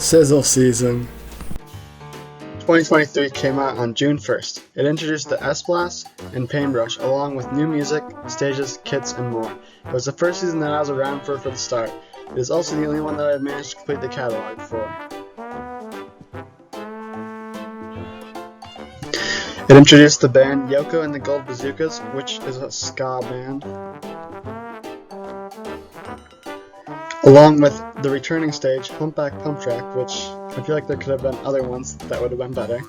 Sizzle season. 2023 came out on June 1st. It introduced the S-Blast and Paintbrush along with new music, stages, kits, and more. It was the first season that I was around for the start. It is also the only one that I've managed to complete the catalog for. It introduced the band Yokai and the Gold Bazookas, which is a ska band, along with the returning stage, Humpback Pump Track, which I feel like there could have been other ones that would have been better.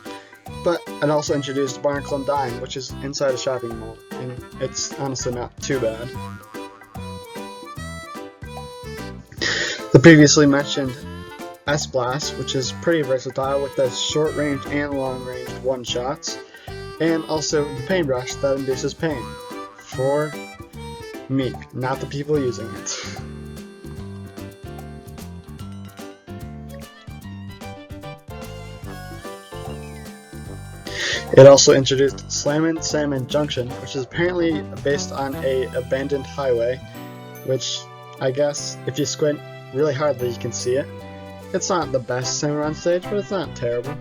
But it also introduced Barnacle and Dime, which is inside a shopping mall, and it's honestly not too bad. The previously mentioned S-Blast, which is pretty versatile with the short-range and long-range one-shots, and also the Paintbrush that induces pain. For me, not the people using it. It also introduced Slammin' Salmon Junction, which is apparently based on an abandoned highway, which I guess if you squint really hard you can see it. It's not the best salmon run stage, but it's not terrible.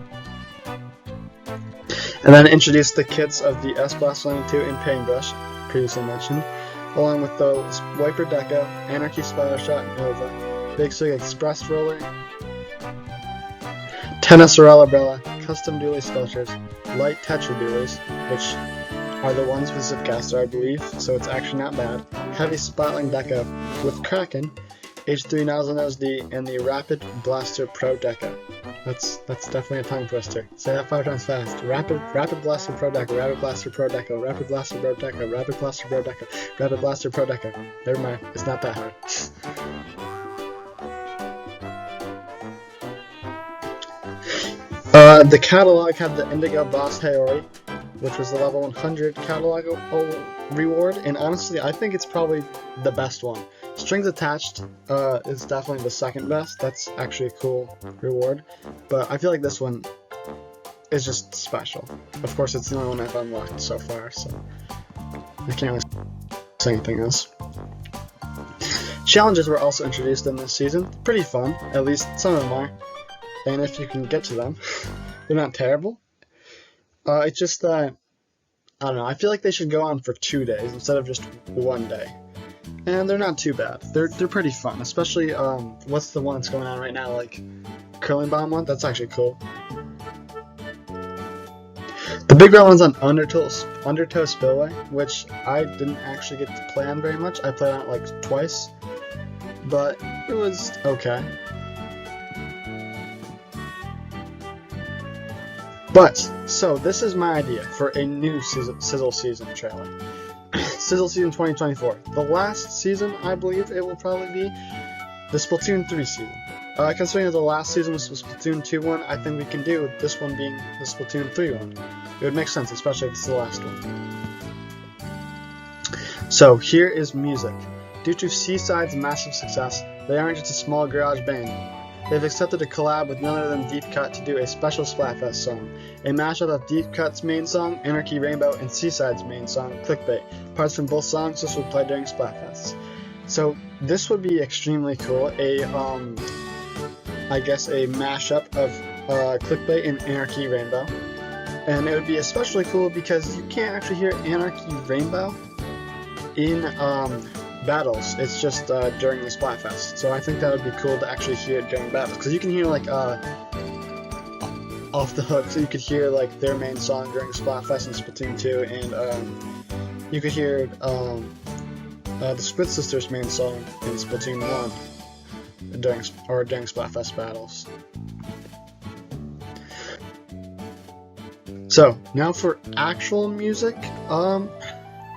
And then it introduced the kits of the S-Blast Slam 2 and Paintbrush, previously mentioned, along with the Wiper Deco, Anarchy Splatter Shot Nova, Big Swig Express Roller, Tennis Umbrella, Custom Dually Sculptures, Light Tetra Dualies, which are the ones with Zipcaster, I believe, so it's actually not bad, Heavy Splatling Deco with Kraken, H3 Nozzle Nose D, and the Rapid Blaster Pro Deco. That's definitely a tongue twister. Say that 5 times fast. Rapid Blaster Pro Deco, Rapid Blaster Pro Deco, Rapid Blaster Pro Deco, Rapid Blaster Pro Deco, Rapid Blaster Pro Deco. Never mind, it's not that hard. The catalog had the Indigo Boss Haori, which was the level 100 catalog reward, and honestly, I think it's probably the best one. Strings Attached is definitely the second best. That's actually a cool reward, but I feel like this one is just special. Of course, it's the only one I've unlocked so far, so I can't really say anything else. Challenges were also introduced in this season. Pretty fun, at least some of them are, and if you can get to them, they're not terrible. It's just that, I don't know, I feel like they should go on for 2 days instead of just 1 day. And they're not too bad. They're pretty fun, especially, what's the one that's going on right now, like, Curling Bomb one? That's actually cool. The big red one's on Undertow Spillway, which I didn't actually get to play on very much. I played on it, like, twice, but it was okay. But, so, this is my idea for a new Sizzle season trailer. Sizzle season 2024. The last season, I believe it will probably be the Splatoon 3 season. Considering that the last season was the Splatoon 2 one, I think we can do this one being the Splatoon 3 one. It would make sense, especially if it's the last one. So, here is music. Due to Seaside's massive success, they aren't just a small garage band. They've accepted a collab with none other than Deep Cut to do a special Splatfest song. A mashup of Deep Cut's main song, Anarchy Rainbow, and Seaside's main song, Clickbait. Parts from both songs this will play during Splatfest. So this would be extremely cool. I guess a mashup of Clickbait and Anarchy Rainbow. And it would be especially cool because you can't actually hear Anarchy Rainbow in battles. It's just during the Splatfest. So I think that would be cool to actually hear it during battles, because you can hear like Off the Hook, so you could hear like their main song during Splatfest and Splatoon 2, and you could hear the Split Sisters main song in Splatoon 1 during Splatfest battles. So now for actual music,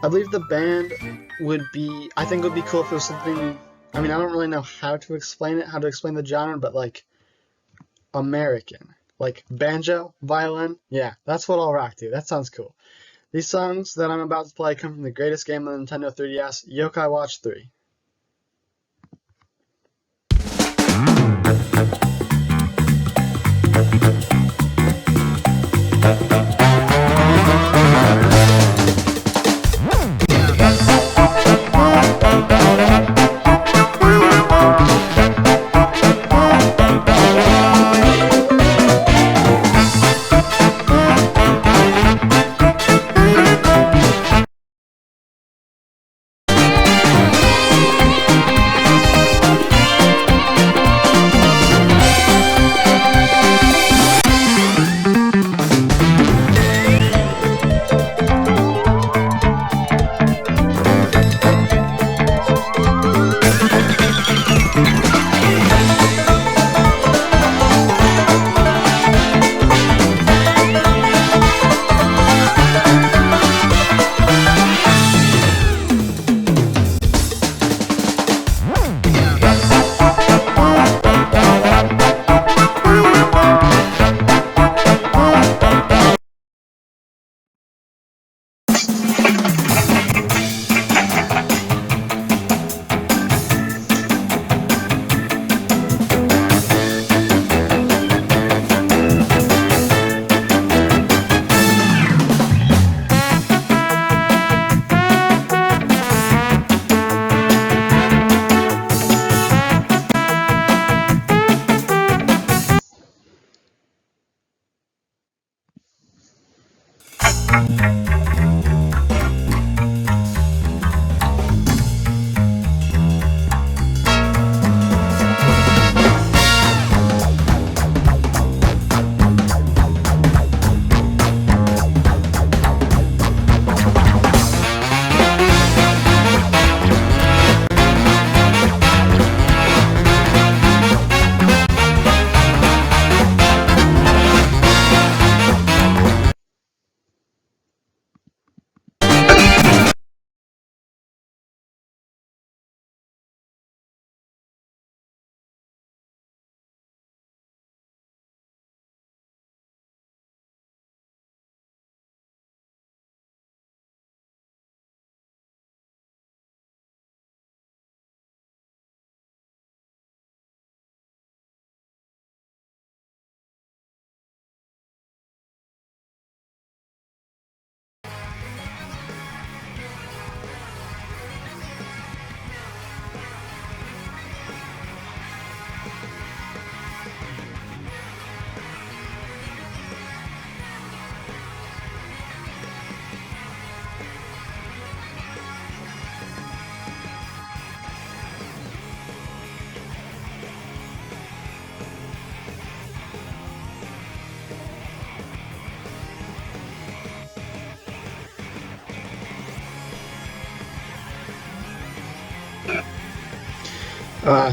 I believe the band would be, I think it would be cool if it was something, I mean, I don't really know how to explain the genre, but like American, like banjo, violin, yeah, that's what I'll rock to. That sounds cool. These songs that I'm about to play come from the greatest game on the Nintendo 3DS, Yokai Watch 3.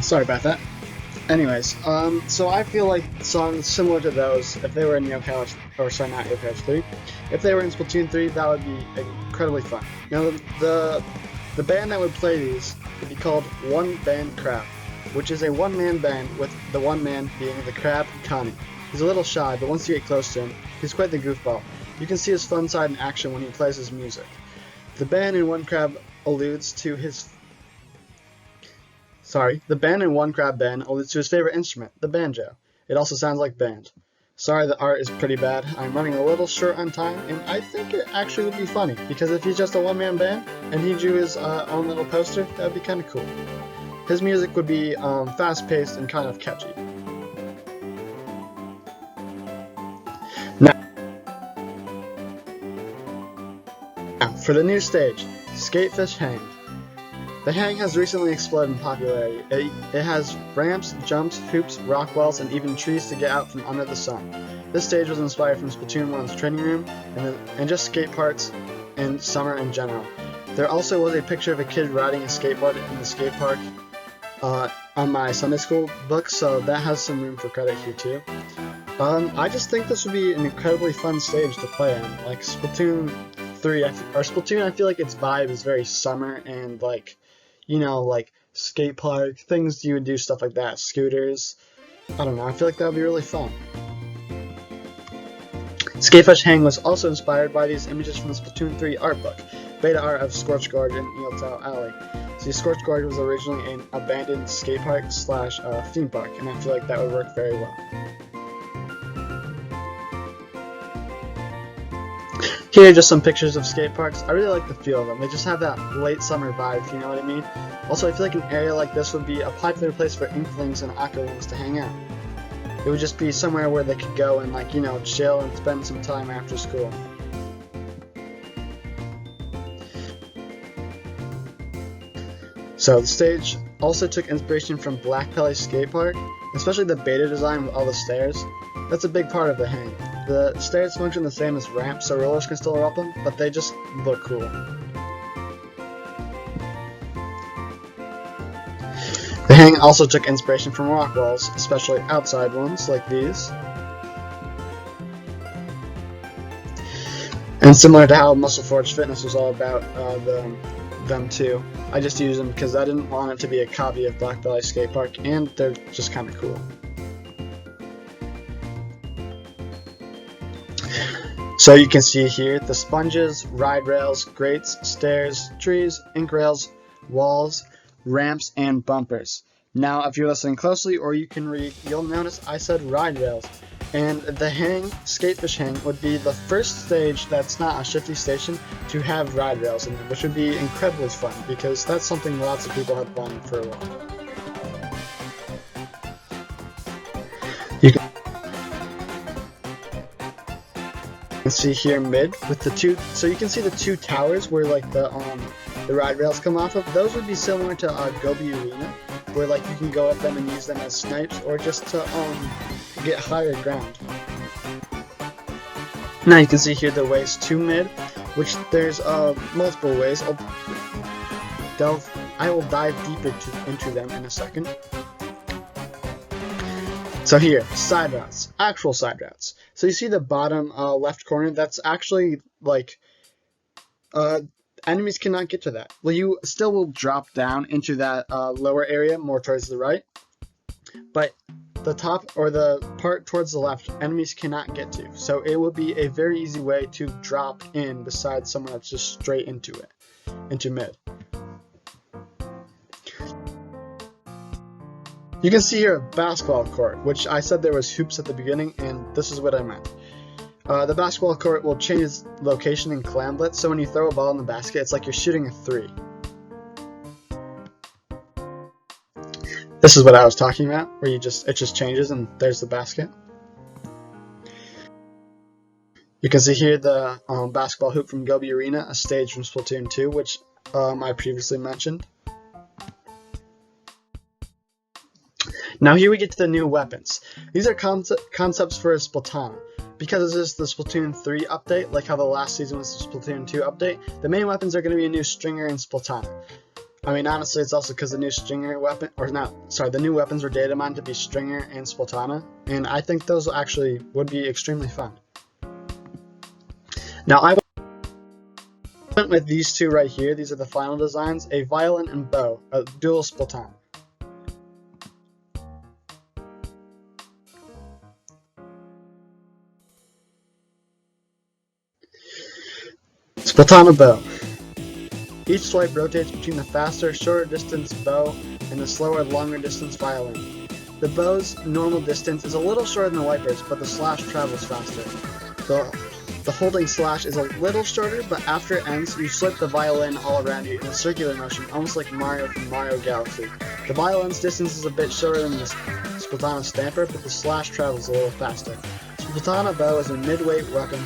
Sorry about that. Anyways, so I feel like songs similar to those, if they were in Yokai, or sorry, not Yokai 3, if they were in Splatoon 3, that would be incredibly fun. Now, the band that would play these would be called One Band Crab, which is a one-man band with the one man being the crab, Connie. He's a little shy, but once you get close to him, he's quite the goofball. You can see his fun side in action when he plays his music. The band in One Crab alludes to his favorite instrument, the banjo. It also sounds like band. Sorry, the art is pretty bad. I'm running a little short on time, and I think it actually would be funny, because if he's just a one-man band, and he drew his own little poster, that would be kind of cool. His music would be fast-paced and kind of catchy. Now, for the new stage, Skatefish Hang. The hang has recently exploded in popularity. It has ramps, jumps, hoops, rock walls, and even trees to get out from under the sun. This stage was inspired from Splatoon 1's training room and just skate parks and summer in general. There also was a picture of a kid riding a skateboard in the skate park on my Sunday school book, so that has some room for credit here too. I just think this would be an incredibly fun stage to play on. Like Splatoon 3, Splatoon, I feel like its vibe is very summer and like, you know, like skate park, things you would do, stuff like that, scooters. I don't know, I feel like that would be really fun. Skatefish Hang was also inspired by these images from the Splatoon 3 art book, beta art of Scorched Gorge and Eeltail Alley. See, Scorched Gorge was originally an abandoned skate park slash theme park, and I feel like that would work very well. Here are just some pictures of skate parks. I really like the feel of them. They just have that late summer vibe, if you know what I mean. Also, I feel like an area like this would be a popular place for Inklings and Aqualings to hang out. It would just be somewhere where they could go and, like, you know, chill and spend some time after school. So the stage also took inspiration from Black Pelly Skate Park, especially the beta design with all the stairs. That's a big part of the hang. The stairs function the same as ramps, so rollers can still roll up them, but they just look cool. The hang also took inspiration from rock walls, especially outside ones like these. And similar to how Muscle Forge Fitness was all about them too. I just used them because I didn't want it to be a copy of Black Belly Skate Park, and they're just kind of cool. So you can see here the sponges, ride rails, grates, stairs, trees, ink rails, walls, ramps, and bumpers. Now, if you're listening closely or you can read, you'll notice I said ride rails. And the hang, Skatefish Hang, would be the first stage that's not a shifty station to have ride rails in it, which would be incredibly fun because that's something lots of people have wanted for a while. You can see here mid with the two, so you can see the two towers where like the ride rails come off of. Those would be similar to Gobi Arena, where like you can go up them and use them as snipes or just to get higher ground. Now you can see here the ways to mid, which there's multiple ways. I will dive deeper into them in a second. So here, side routes, actual side routes. So you see the bottom left corner, that's actually like, enemies cannot get to that. Well, you still will drop down into that lower area, more towards the right, but the top or the part towards the left, enemies cannot get to. So it will be a very easy way to drop in beside someone that's just straight into it, into mid. You can see here a basketball court, which I said there was hoops at the beginning, and this is what I meant. The basketball court will change its location in Clamlet, so when you throw a ball in the basket, it's like you're shooting a 3. This is what I was talking about, where it just changes and there's the basket. You can see here the basketball hoop from Gobi Arena, a stage from Splatoon 2, which I previously mentioned. Now here we get to the new weapons. These are concepts for Splatana. Because this is the Splatoon 3 update, like how the last season was the Splatoon 2 update, the main weapons are going to be a new Stringer and Splatana. I mean, honestly, it's also because the new Stringer weapon, the new weapons were data mined to be Stringer and Splatana, and I think those actually would be extremely fun. Now, I went with these two right here. These are the final designs: a violin and bow, a dual Splatana. Splatana bow. Each swipe rotates between the faster, shorter distance bow and the slower, longer distance violin. The bow's normal distance is a little shorter than the wiper's, but the slash travels faster. The holding slash is a little shorter, but after it ends, you slip the violin all around you in a circular motion, almost like Mario from Mario Galaxy. The violin's distance is a bit shorter than the Splatana Stamper, but the slash travels a little faster. Splatana bow is a mid-weight weapon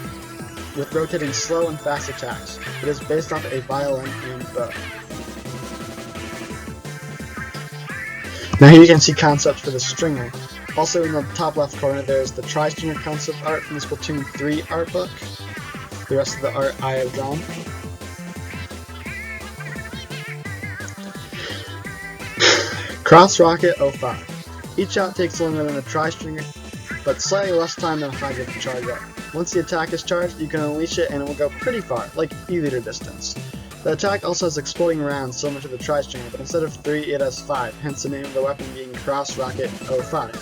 with rotating slow and fast attacks. It is based off a violin and bow. Now here you can see concepts for the Stringer. Also in the top left corner there's the Tri-Stringer concept art from the Splatoon 3 art book. The rest of the art I have drawn. Cross Rocket 05. Each shot takes longer than a Tri-Stringer, but slightly less time than a 5 to charge up. Once the attack is charged, you can unleash it and it will go pretty far, like iiitttt distance. The attack also has exploding rounds similar to the Tri-Stringer, but instead of 3, it has 5, hence the name of the weapon being Cross Rocket 05.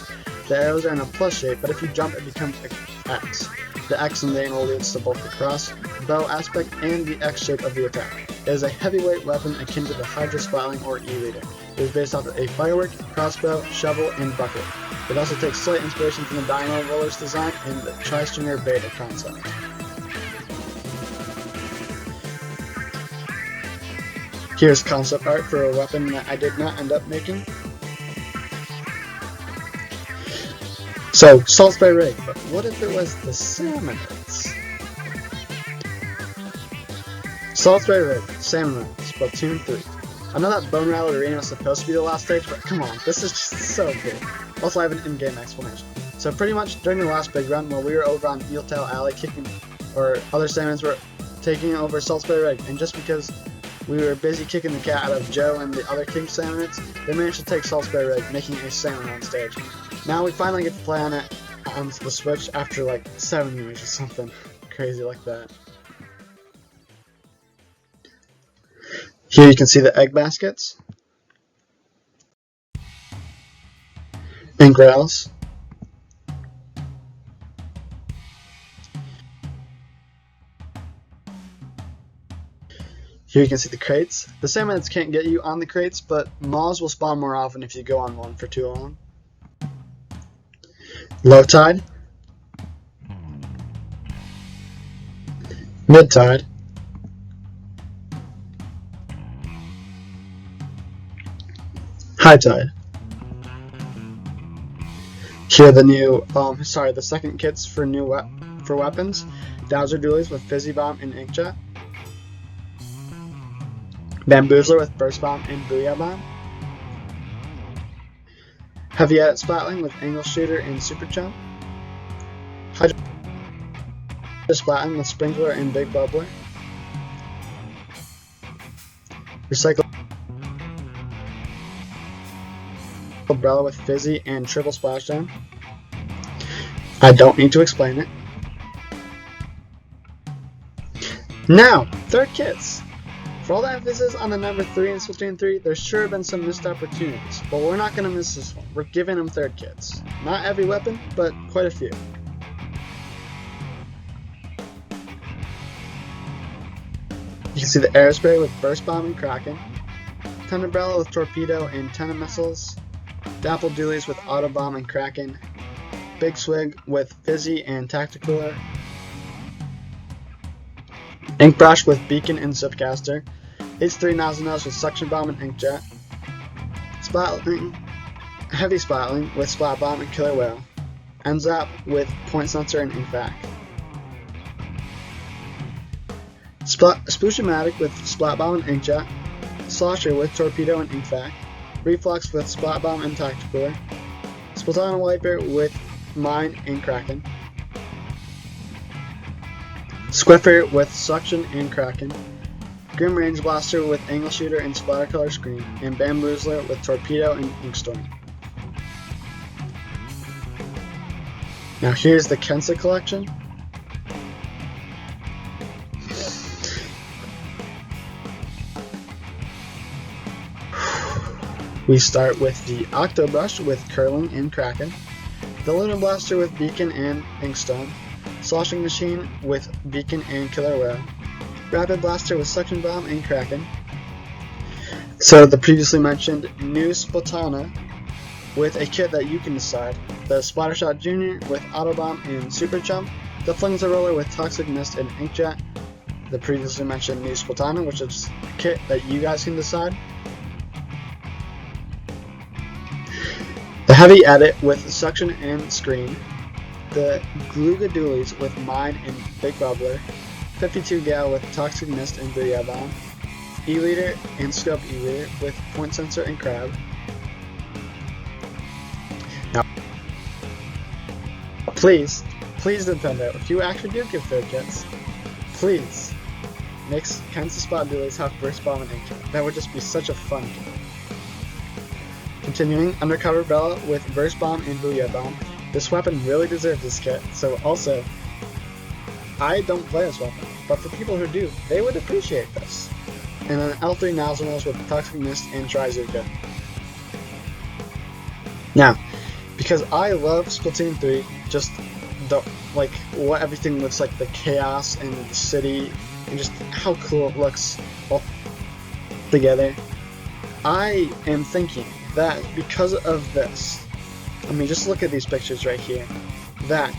The arrows are in a plus shape, but if you jump it becomes X. The X in the name alludes to both the cross, bow aspect, and the X shape of the attack. It is a heavyweight weapon akin to the Hydra Splatling or iiitttt. It is based off of a firework, crossbow, shovel, and bucket. It also takes slight inspiration from the Dynamo Roller's design and the Tri-Stringer Beta concept. Here's concept art for a weapon that I did not end up making. So, Salt Spray Rig, but what if it was the Salmonids? Salt Spray Rig, Salmonids, Splatoon 3. I know that Bone Rattle Arena was supposed to be the last stage, but come on, this is just so cool. Also, I have an in-game explanation. So pretty much during the last big run, while we were over on Eeltail Alley other Salmons were taking over Salt Spray Rig, and just because we were busy kicking the cat out of Joe and the other King Salmonids, they managed to take Salt Spray Rig, making a Salmon on stage. Now we finally get to play on it on the Switch after like 7 years or something crazy like that. Here you can see the egg baskets. And grails. Here you can see the crates. The Salmonids can't get you on the crates, but Maws will spawn more often if you go on one for too long. Low tide. Mid tide. High tide. Here are the new, the second kits for for weapons. Dowser Dualies with Fizzy Bomb and Inkjet. Bamboozler with Burst Bomb and Booyah Bomb. Heavy Edit Splatling with Angle Shooter and Super Jump. Hydra Splatling with Sprinkler and Big Bubbler. Recycle Umbrella with Fizzy and Triple Splashdown. I don't need to explain it. Now, third kits. For all the emphasis on the number 3 in Splatoon 3, there's sure been some missed opportunities, but we're not going to miss this one. We're giving them third kits. Not every weapon, but quite a few. You can see the Aerospray with Burst Bomb and Kraken, Thunderbrella with Torpedo and Tenna Missiles, Dapple Dualies with Auto Bomb and Kraken, Big Swig with Fizzy and Tacticooler, Inkbrush with Beacon and Zipcaster, H3 Nozzle Nose with Suction Bomb and Inkjet, Heavy Splatling with Splat Bomb and Killer Whale, Enzap with Point Sensor and Inkvac, Sploosh-O-Matic with Splat Bomb and Inkjet, Slosher with Torpedo and Inkvac, Reflux with Splat Bomb and Tacticooler, Splatana Wiper with Mine and Kraken, Squiffer with Suction and Kraken, Grim Range Blaster with Angle Shooter and Splatter Color Screen, and Bamboozler with Torpedo and Inkstorm. Now here's the Kensa collection. We start with the Octobrush with Curling and Kraken, the Luna Blaster with Beacon and Inkstone, Sloshing Machine with Beacon and Killer Whale, Rapid Blaster with Suction Bomb and Kraken. So the previously mentioned new Splatana with a kit that you can decide, the Splattershot Jr. with Autobomb and Super Jump, the Flingza Roller with Toxic Mist and Inkjet, the previously mentioned new Splatana, which is a kit that you guys can decide, the Heavy Edit with Suction and Screen, the Gluga Dualies with Mine and Big Bubbler, 52 Gale with Toxic Mist and Booyah Bomb, E-Leader and Scope E-Leader with Point Sensor and Crab. Now, please Nintendo, if you actually do give third kits, please make Kensa Spot Dualies have Burst Bomb and Inkjet. That would just be such a fun kit. Continuing, Undercover Bella with Burst Bomb and Booyah Bomb. This weapon really deserves this kit, so also, I don't play this weapon, but for people who do, they would appreciate this. And then L3 Nozzlenose with Toxic Mist and Trizuka. Now, because I love Splatoon 3, just the, like, what everything looks like, the chaos and the city, and just how cool it looks all together, I am thinking that because of this, I mean, just look at these pictures right here, that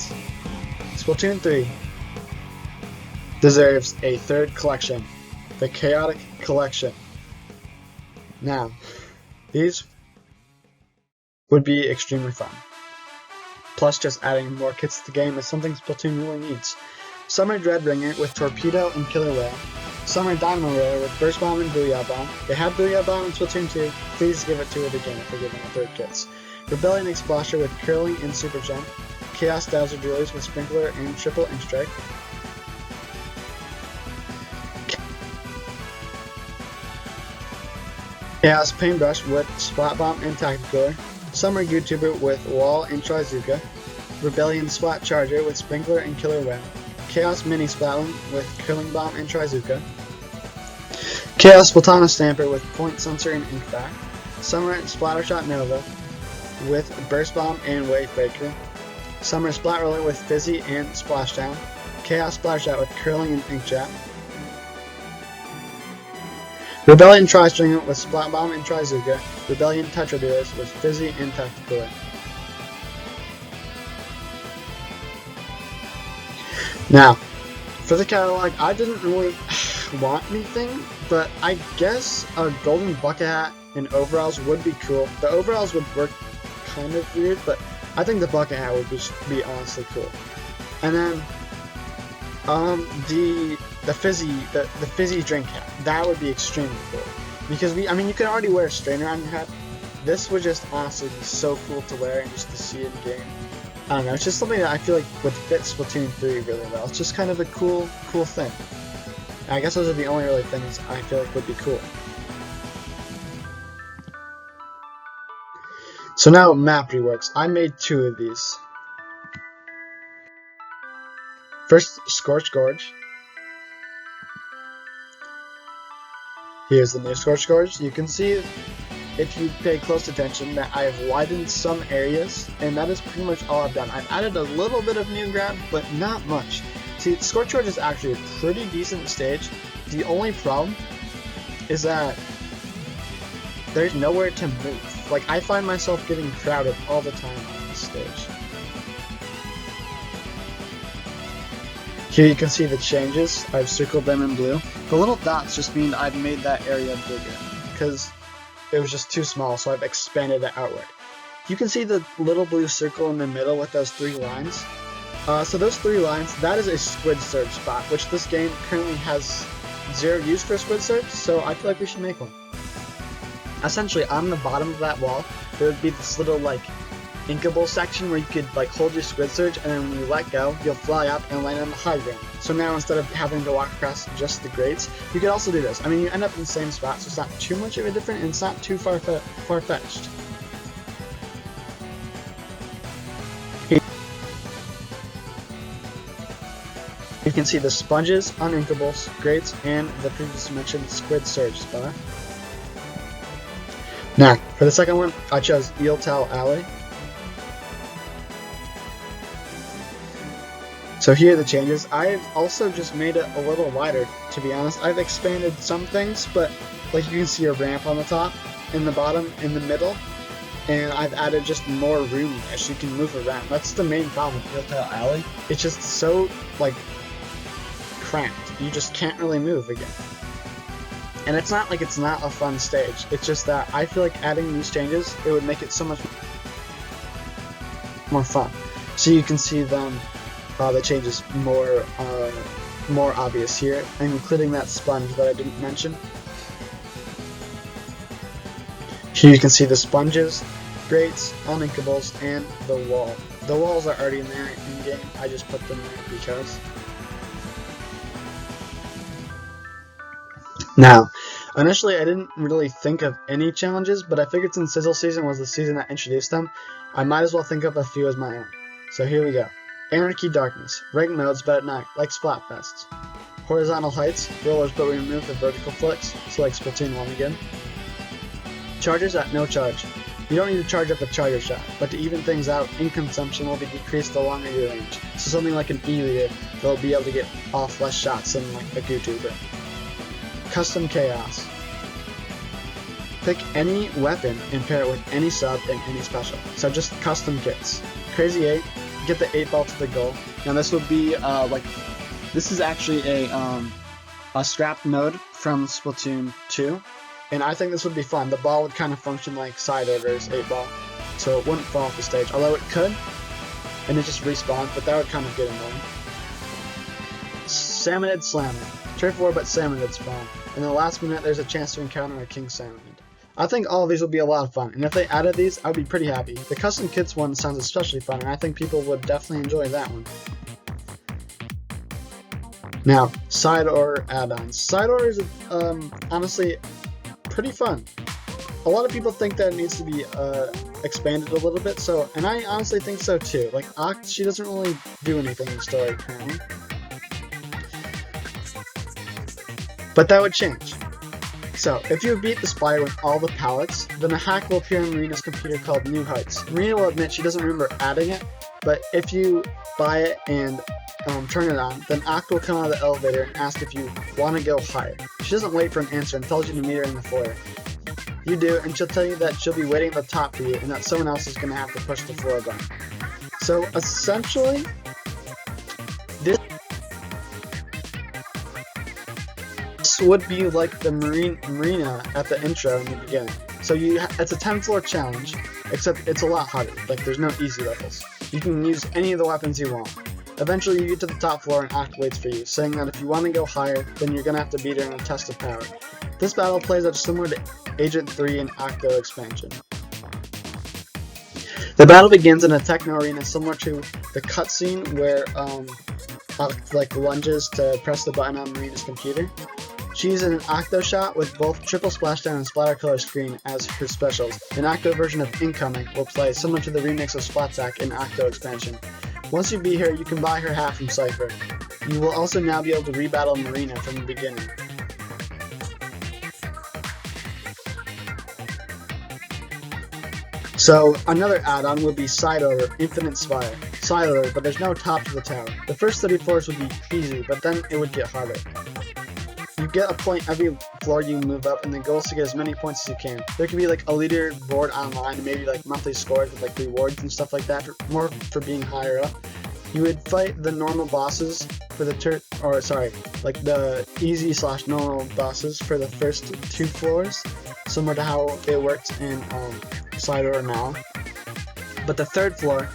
Splatoon 3 deserves a third collection, the Chaotic Collection. Now, these would be extremely fun. Plus, just adding more kits to the game is something Splatoon really needs. Summer Dreadbringer with Torpedo and Killer Whale, Summer Dynamo Roller with Burst Bomb and Booyah Bomb. They have Booyah Bomb in Splatoon 2, please give it to it again if they're giving a third kits. Rebellion Explosion with Curling and Super Jump, Chaos Dowser Dualies with Sprinkler and Triple Ink Strike, Chaos Paintbrush with Splat Bomb and Tactical, Summer YouTuber with Wall and Trizuka, Rebellion Splat Charger with Sprinkler and Killer Whale, Chaos Mini Splatling with Curling Bomb and Trizuka, Chaos Splatana Stamper with Point Sensor and Inkback, Summer Splattershot Nova with Burst Bomb and Wave Breaker, Summer Splat Roller with Fizzy and Splashdown, Chaos Splattershot with Curling and Inkjet, Rebellion Tri-Stringer with Splat Bomb and Trizuka, Rebellion Tetra Duelist with Fizzy and Tactical. Now, for the catalog, I didn't really want anything, but I guess a golden bucket hat and overalls would be cool. The overalls would work kind of weird, but I think the bucket hat would be honestly cool. And then the fizzy drink hat, that would be extremely cool. Because you can already wear a strainer on your head. This would just honestly be so cool to wear and just to see in game. I don't know, it's just something that I feel like would fit Splatoon 3 really well. It's just kind of a cool thing. And I guess those are the only really things I feel like would be cool. So now map reworks. I made 2 of these. First, Scorch Gorge. Here's the new Scorch Gorge. You can see, if you pay close attention, that I have widened some areas, and that is pretty much all I've done. I've added a little bit of new ground, but not much. See, Scorch Gorge is actually a pretty decent stage. The only problem is that there's nowhere to move. Like, I find myself getting crowded all the time on this stage. Here you can see the changes. I've circled them in blue. The little dots just mean I've made that area bigger, because it was just too small, so I've expanded it outward. You can see the little blue circle in the middle with those 3 lines. So those 3 lines, that is a Squid Surge spot, which this game currently has 0 use for Squid Surge, so I feel like we should make one. Essentially, on the bottom of that wall, there would be this little, like, inkable section where you could like hold your squid surge, and then when you let go, you'll fly up and land on the high ground. So now instead of having to walk across just the grates, you could also do this. I mean, you end up in the same spot, so it's not too much of a difference, and it's not too far-fetched. You can see the sponges, uninkables, grates, and the previously mentioned squid surge spot. Now, for the second one, I chose iiitttt Alley. So here are the changes. I've also just made it a little wider, to be honest. I've expanded some things, but like you can see a ramp on the top, in the bottom, in the middle, and I've added just more room there so you can move around. That's the main problem with iiitttt Alley. It's just so, like, cramped. You just can't really move again. And it's not like it's not a fun stage. It's just that I feel like adding these changes, it would make it so much more fun. So you can see them, the changes more obvious here, including that sponge that I didn't mention. Here you can see the sponges, grates, uninkables, and the wall. The walls are already in there in game. I just put them there because. Now, initially I didn't really think of any challenges, but I figured since Sizzle season was the season that introduced them, I might as well think of a few as my own. So here we go. Anarchy Darkness, ranked modes but at night, like Splatfests. Horizontal heights, rollers but we remove the vertical flicks, so like Splatoon 1 again. Charges at no charge. You don't need to charge up a charger shot, but to even things out, ink consumption will be decreased the longer your range. So something like an E-liter, they'll be able to get off less shots than like a YouTuber. Custom Chaos. Pick any weapon and pair it with any sub and any special. So just custom kits. Crazy 8, get the 8 ball to the goal. Now this would be this is actually a scrapped mode from Splatoon 2, and I think this would be fun. The ball would kind of function like side order's 8 ball, so it wouldn't fall off the stage. Although it could, and it just respawned, but that would kind of get annoying. Salmonid Slammer. Turf war, but salmonid spawn. In the last minute, there's a chance to encounter a king salmonid. I think all of these will be a lot of fun, and if they added these, I'd be pretty happy. The custom kits one sounds especially fun, and I think people would definitely enjoy that one. Now, side order add-ons. Side orders, honestly, pretty fun. A lot of people think that it needs to be expanded a little bit, and I honestly think so too. Like, Oct, she doesn't really do anything in the story currently. But that would change. So, if you beat the Spire with all the pallets, then a hack will appear on Marina's computer called New Heights. Marina will admit she doesn't remember adding it, but if you buy it and turn it on, then Oct will come out of the elevator and ask if you want to go higher. She doesn't wait for an answer and tells you to meet her in the foyer. You do, and she'll tell you that she'll be waiting at the top for you and that someone else is going to have to push the floor button. So, essentially, this would be like the marina at the intro in the beginning. So it's a 10 floor challenge, except it's a lot harder. Like, there's no easy levels. You can use any of the weapons you want. Eventually you get to the top floor and Oct waits for you, saying that if you want to go higher, then you're gonna have to beat her in a test of power. This battle plays out similar to Agent 3 and Octo expansion. The battle begins in a techno arena similar to the cutscene where Oct like lunges to press the button on Marina's computer. She uses an Octo shot with both triple splashdown and splatter color screen as her specials. An Octo version of Incoming will play similar to the remix of Splatsack in Octo expansion. Once you beat her, you can buy her hat from Cypher. You will also now be able to rebattle Marina from the beginning. So another add-on would be Side Order, Infinite Spire. Side Order, but there's no top to the tower. The first 30 floors would be easy, but then it would get harder. You get a point every floor you move up, and the goal is to get as many points as you can. There could be like a leaderboard online, and maybe like monthly scores with like rewards and stuff like that, more for being higher up. You would fight the normal bosses for the like the easy/normal bosses for the first 2 floors, similar to how it works in Side Order now. But the 3rd floor,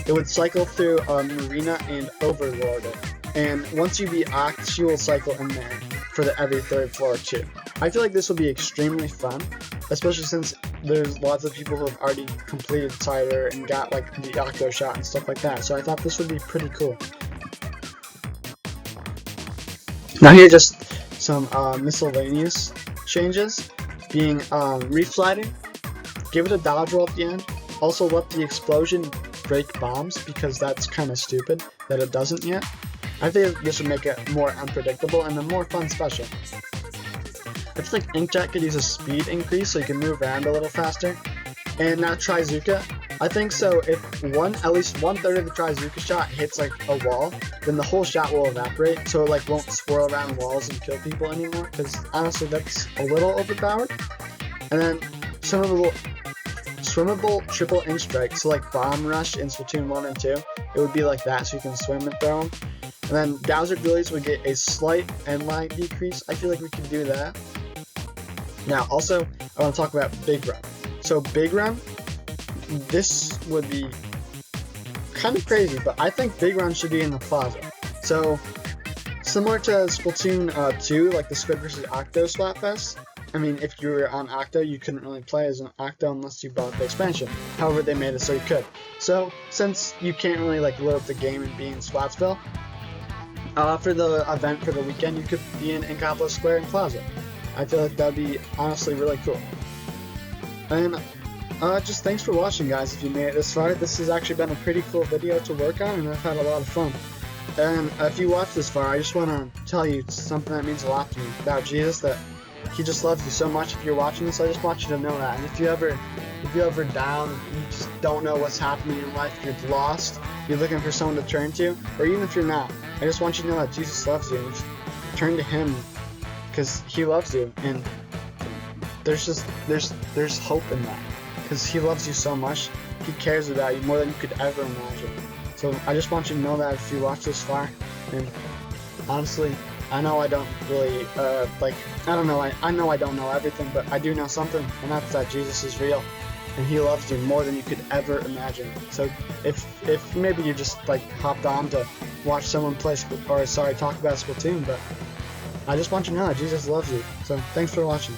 it would cycle through Marina and Overlord it. And once you beat Oct, she will cycle in there for every 3rd floor too. I feel like this will be extremely fun, especially since there's lots of people who have already completed Cider and got like the Octo shot and stuff like that. So I thought this would be pretty cool. Now here are just some miscellaneous changes, being reflighting, give it a dodge roll at the end, also let the explosion break bombs because that's kind of stupid that it doesn't yet. I think this would make it more unpredictable and a more fun special. I feel like Inkjet could use a speed increase so you can move around a little faster. And now Trizuka, I think so if at least 1/3 of the Trizuka shot hits like a wall, then the whole shot will evaporate, so it like won't swirl around walls and kill people anymore, because honestly that's a little overpowered. And then swimmable triple inch strike, so like Bomb Rush in Splatoon 1 and 2, it would be like that, so you can swim and throw them. And then Bowser Ghoulies would get a slight endline decrease. I feel like we can do that. Now also, I want to talk about Big Run. So Big Run, this would be kind of crazy, but I think Big Run should be in the plaza. So similar to Splatoon 2, like the Squid vs. Octo Splatfest. I mean, if you were on Octo, you couldn't really play as an Octo unless you bought the expansion. However, they made it so you could. So since you can't really like load up the game and be in Splatsville, for the event for the weekend, you could be in Incapla Square and Plaza. I feel like that'd be honestly really cool. And just thanks for watching, guys. If you made it this far, this has actually been a pretty cool video to work on, and I've had a lot of fun. And if you watched this far, I just want to tell you something that means a lot to me about Jesus, that He just loves you so much. If you're watching this, I just want you to know that. And if you're ever down, you just don't know what's happening in life, you're lost, you're looking for someone to turn to, or even if you're not, I just want you to know that Jesus loves you, and just turn to Him, because He loves you, and there's hope in that, because He loves you so much. He cares about you more than you could ever imagine. So I just want you to know that if you watch this far. And honestly, I know I don't really I know I don't know everything, but I do know something, and that's that Jesus is real, and He loves you more than you could ever imagine. So if maybe you just like hopped on to watch someone play talk about Splatoon, but I just want you to know that Jesus loves you. So thanks for watching.